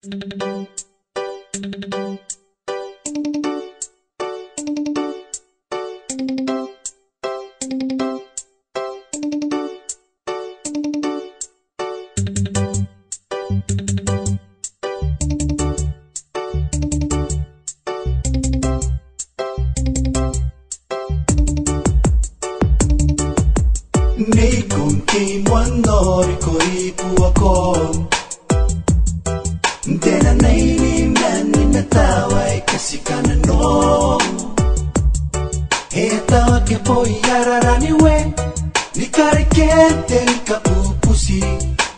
Neiko Ngke Moan Nooriko ipu ako Dena naini mani metawai kasi kanano Heta ke po yararani we Nikare kente ikapupusi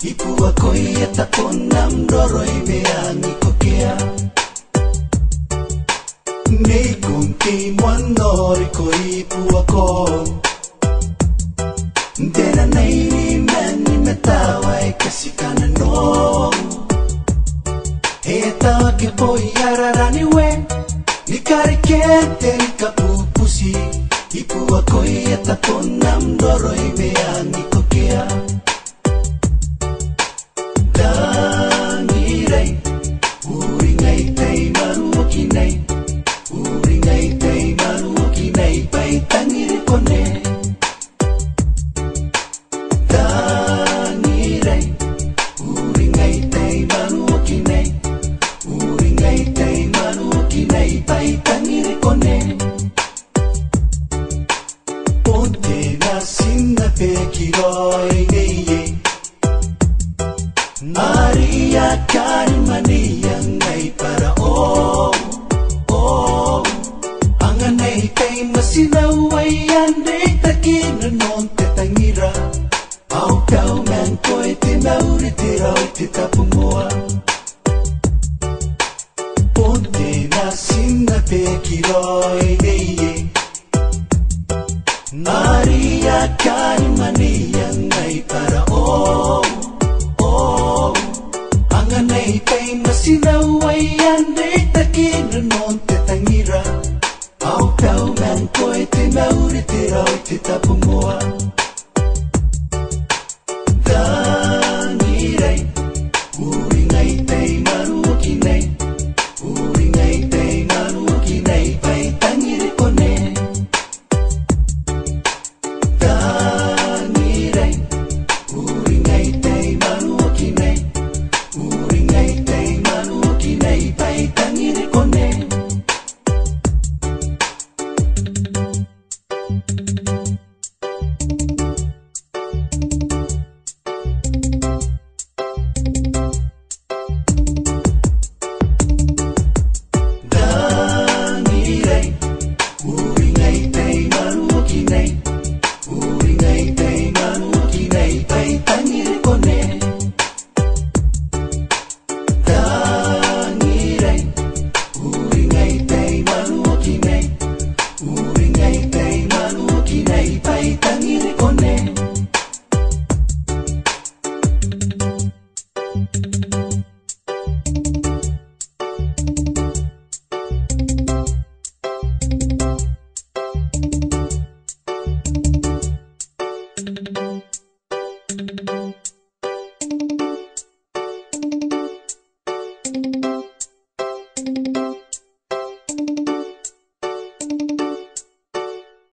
Ipu ako ieta ponam doro imeangi kokea Neiko Ngke Moan Nooriko ipu ako Dena naini mani metawai kasi kanano Heta ke po yararani we Nikare kente ikapupusi Ipu ako ieta ponam doro imeangi kokea Dangirai Uringai tei maruokinai Uringai tei maruokinai Pai tangiri kone Maria Carmania ngay para Anganay tay masinaway anday takinunon tetangira Au kau man ko'y tinauri-tiraw titapumua Ponte na sinapekiroy neye Maria Carmania ngay para Anganay tay masinaw